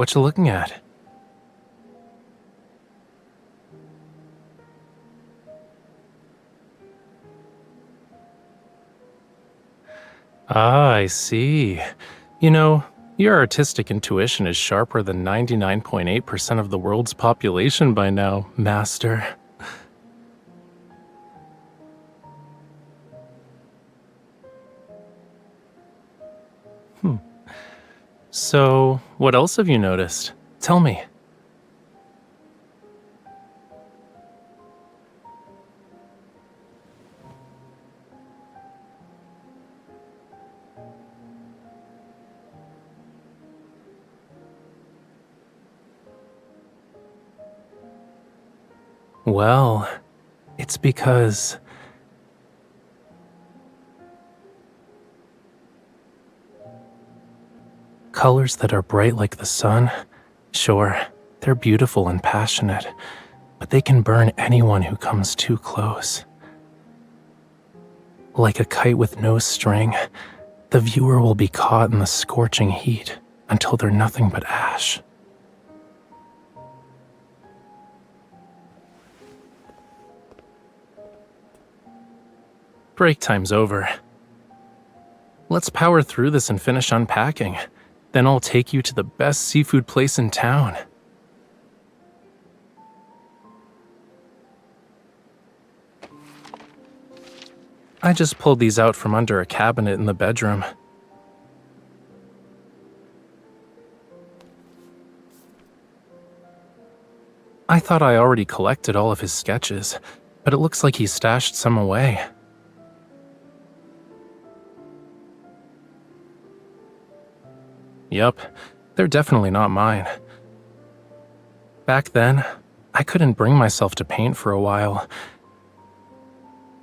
What you looking at? Ah, I see. You know, your artistic intuition is sharper than 99.8% of the world's population by now, Master. Hmm. So, what else have you noticed? Tell me. Well, it's because colors that are bright like the sun, sure, they're beautiful and passionate, but they can burn anyone who comes too close. Like a kite with no string, the viewer will be caught in the scorching heat until they're nothing but ash. Break time's over. Let's power through this and finish unpacking. Then I'll take you to the best seafood place in town. I just pulled these out from under a cabinet in the bedroom. I thought I already collected all of his sketches, but it looks like he stashed some away. Yup, they're definitely not mine. Back then, I couldn't bring myself to paint for a while.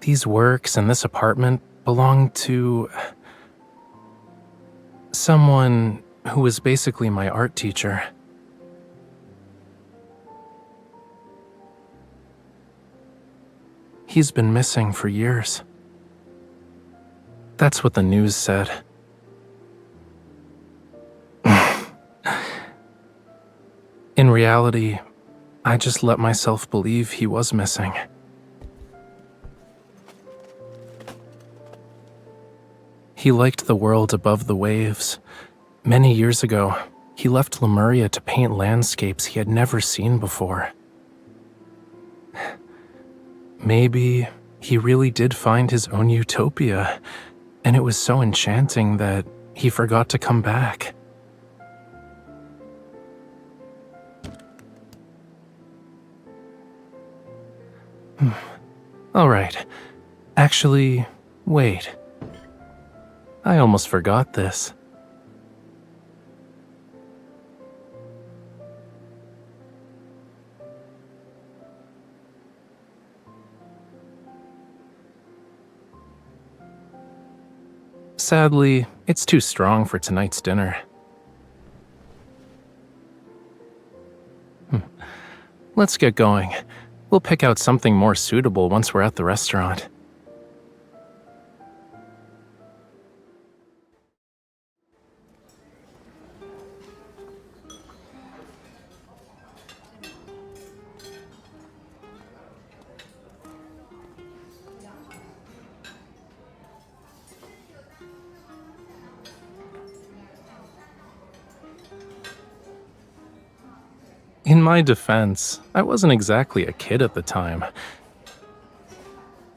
These works and this apartment belonged to someone who was basically my art teacher. He's been missing for years. That's what the news said. In reality, I just let myself believe he was missing. He liked the world above the waves. Many years ago, he left Lemuria to paint landscapes he had never seen before. Maybe he really did find his own utopia, and it was so enchanting that he forgot to come back. All right. Actually, wait. I almost forgot this. Sadly, it's too strong for tonight's dinner. Let's get going. We'll pick out something more suitable once we're at the restaurant. In my defense, I wasn't exactly a kid at the time.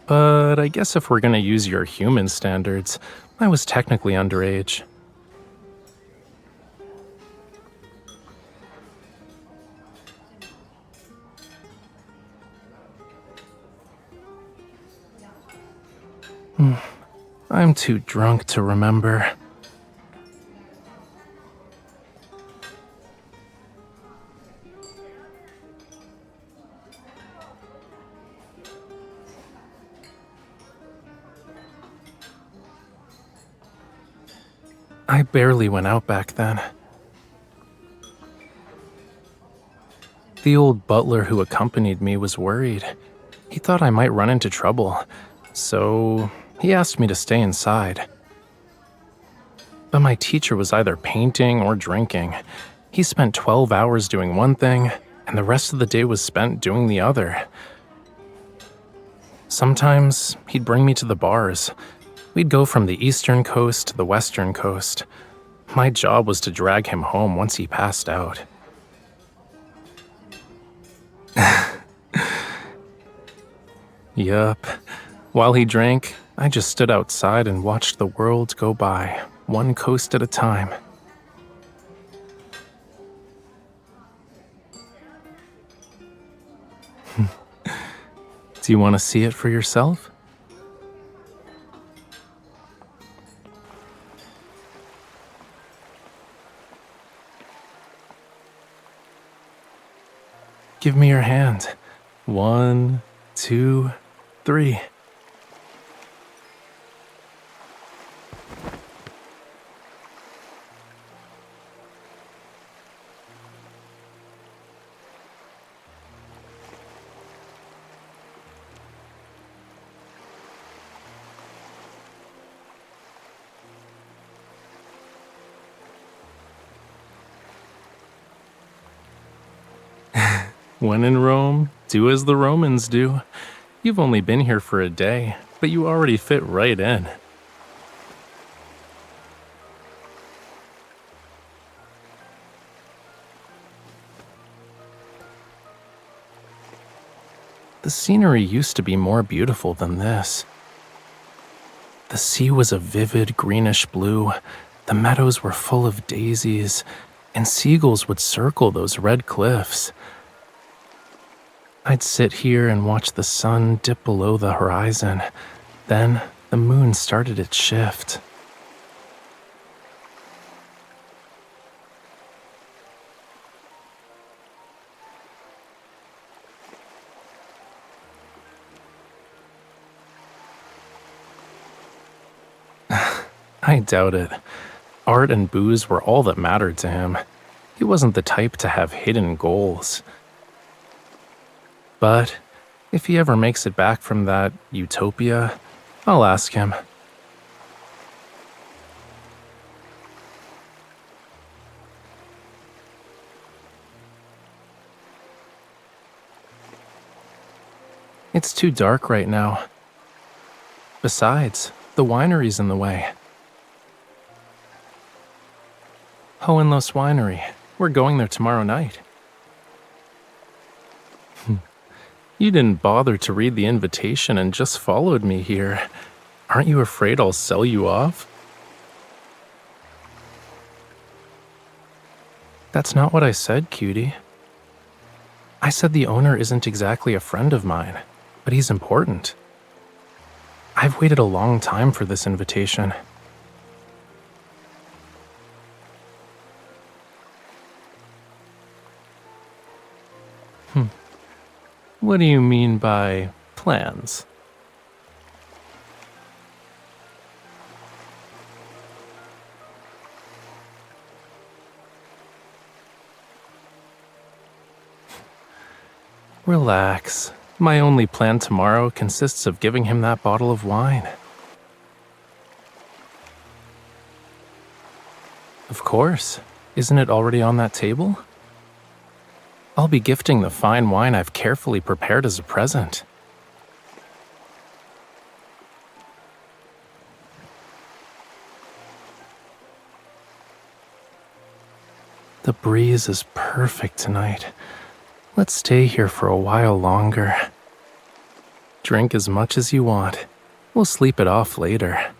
But I guess if we're gonna use your human standards, I was technically underage. I'm too drunk to remember. I barely went out back then. The old butler who accompanied me was worried. He thought I might run into trouble, so he asked me to stay inside. But my teacher was either painting or drinking, He spent 12 hours doing one thing, and the rest of the day was spent doing the other. Sometimes he'd bring me to the bars. We'd go from the eastern coast to the western coast. My job was to drag him home once he passed out. Yup. While he drank, I just stood outside and watched the world go by, one coast at a time. Do you want to see it for yourself? Give me your hand. 1, 2, 3. When in Rome, do as the Romans do. You've only been here for a day, but you already fit right in. The scenery used to be more beautiful than this. The sea was a vivid greenish blue, the meadows were full of daisies, and seagulls would circle those red cliffs. I'd sit here and watch the sun dip below the horizon. Then the moon started its shift. I doubt it. Art and booze were all that mattered to him. He wasn't the type to have hidden goals. But if he ever makes it back from that utopia, I'll ask him. It's too dark right now. Besides, the winery's in the way. Hohenlos Winery. We're going there tomorrow night. You didn't bother to read the invitation and just followed me here. Aren't you afraid I'll sell you off? That's not what I said, cutie. I said the owner isn't exactly a friend of mine, but he's important. I've waited a long time for this invitation. What do you mean by plans? Relax. My only plan tomorrow consists of giving him that bottle of wine. Of course. Isn't it already on that table? I'll be gifting the fine wine I've carefully prepared as a present. The breeze is perfect tonight. Let's stay here for a while longer. Drink as much as you want. We'll sleep it off later.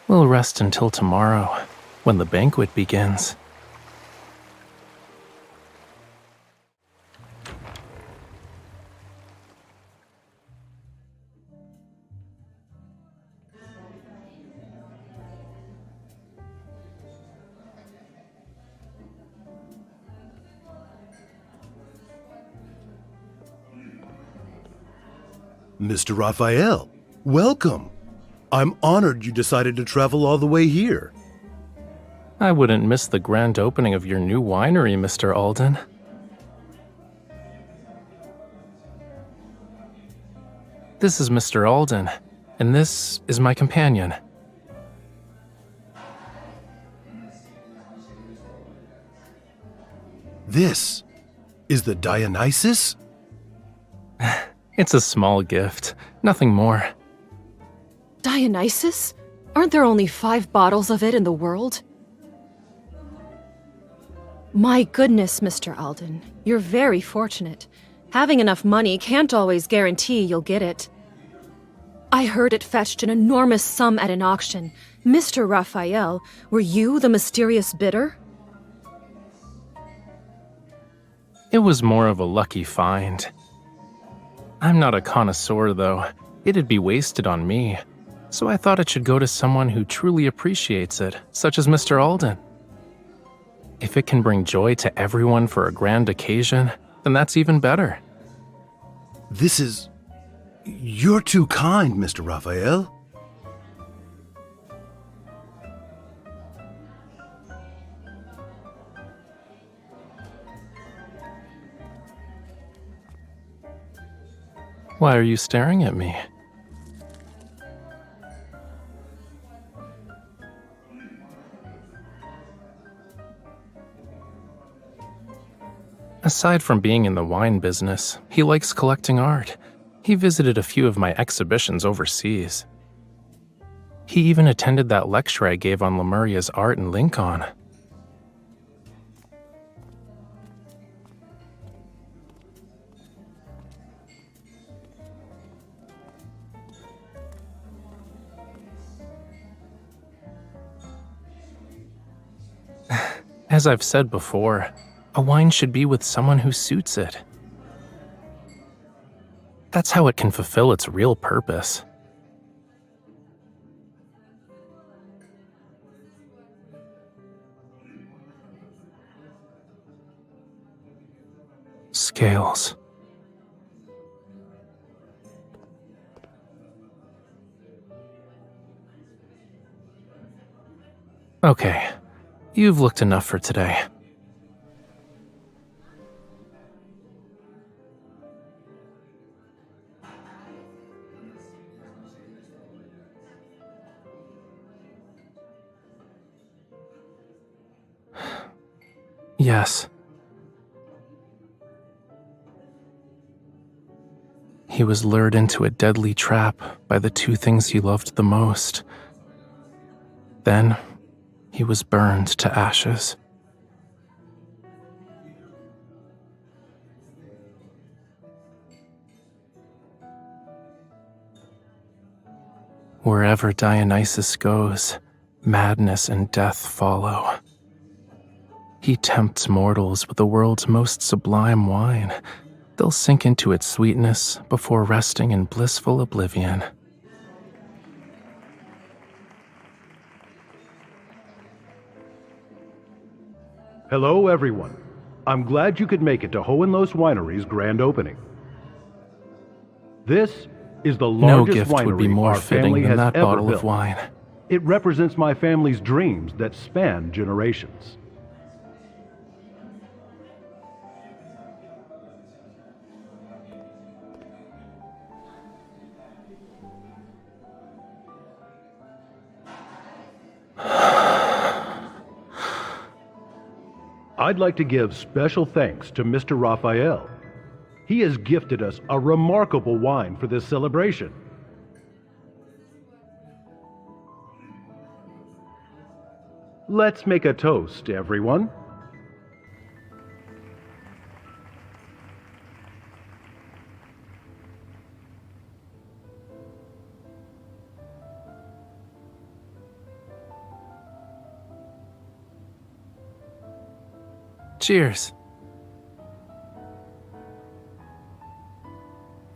We'll rest until tomorrow, when the banquet begins. Mr. Rafayel, welcome. I'm honored you decided to travel all the way here. I wouldn't miss the grand opening of your new winery, Mr. Alden. This is Mr. Alden, and this is my companion. This is the Dionysus? It's a small gift, nothing more. Dionysus? Aren't there only 5 bottles of it in the world? My goodness, Mr. Alden. You're very fortunate. Having enough money can't always guarantee you'll get it. I heard it fetched an enormous sum at an auction. Mr. Rafayel, were you the mysterious bidder? It was more of a lucky find. I'm not a connoisseur, though. It'd be wasted on me. So I thought it should go to someone who truly appreciates it, such as Mr. Alden. If it can bring joy to everyone for a grand occasion, then that's even better. You're too kind, Mr. Raphael. Why are you staring at me? Aside from being in the wine business, he likes collecting art. He visited a few of my exhibitions overseas. He even attended that lecture I gave on Lemuria's art in Lincoln. As I've said before, a wine should be with someone who suits it. That's how it can fulfill its real purpose. Scales. Okay, you've looked enough for today. Yes. He was lured into a deadly trap by the 2 things he loved the most. Then, he was burned to ashes. Wherever Dionysus goes, madness and death follow. He tempts mortals with the world's most sublime wine. They'll sink into its sweetness before resting in blissful oblivion. Hello, everyone. I'm glad you could make it to Hohenloos Winery's grand opening. This is the No largest gift would be winery more our fitting family than has that ever bottle built. of wine. It represents my family's dreams that span generations. I'd like to give special thanks to Mr. Raphael. He has gifted us a remarkable wine for this celebration. Let's make a toast, everyone. Cheers.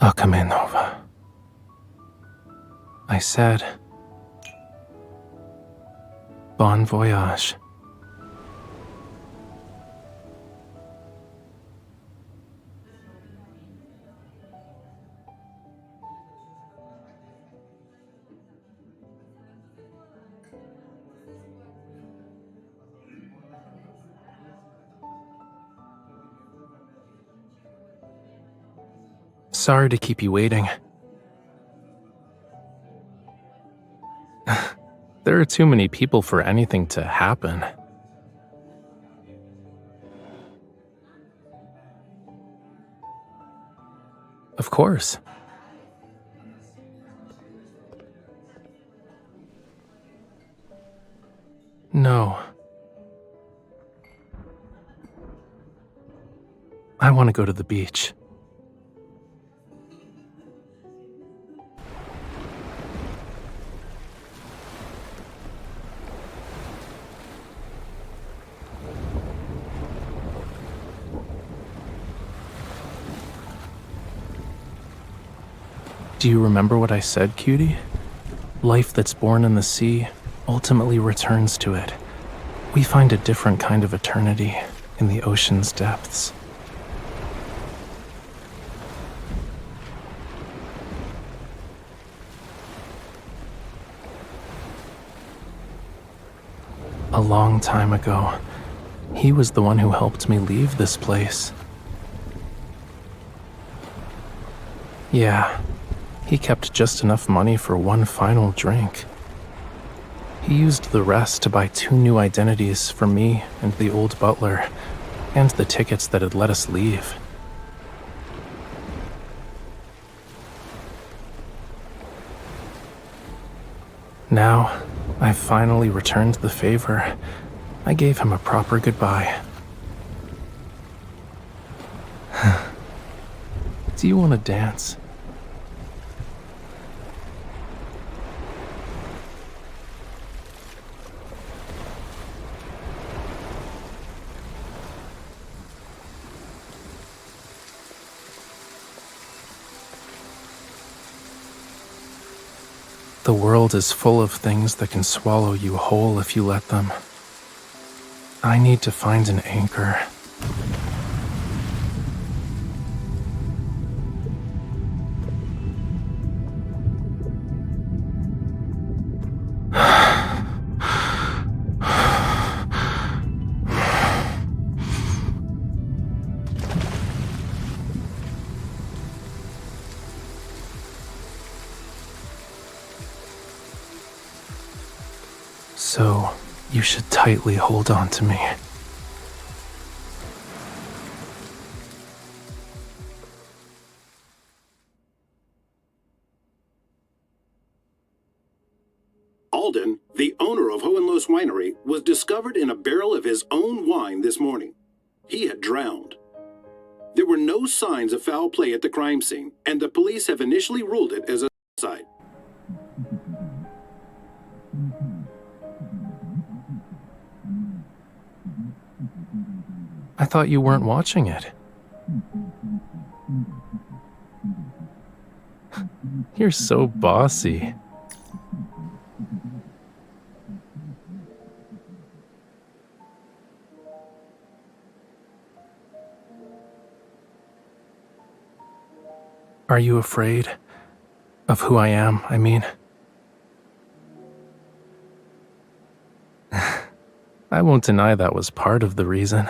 Otome Nova. I said, bon voyage. Sorry to keep you waiting. There are too many people for anything to happen. Of course. No. I want to go to the beach. Do you remember what I said, cutie? Life that's born in the sea ultimately returns to it. We find a different kind of eternity in the ocean's depths. A long time ago, he was the one who helped me leave this place. Yeah, he kept just enough money for one final drink. He used the rest to buy 2 new identities for me and the old butler, and the tickets that had let us leave. Now, I've finally returned the favor. I gave him a proper goodbye. Do you want to dance? The world is full of things that can swallow you whole if you let them. I need to find an anchor. So, you should tightly hold on to me. Alden, the owner of Hohenloos Winery, was discovered in a barrel of his own wine this morning. He had drowned. There were no signs of foul play at the crime scene, and the police have initially ruled it as a suicide. I thought you weren't watching it. You're so bossy. Are you afraid of who I am, I mean? I won't deny that was part of the reason.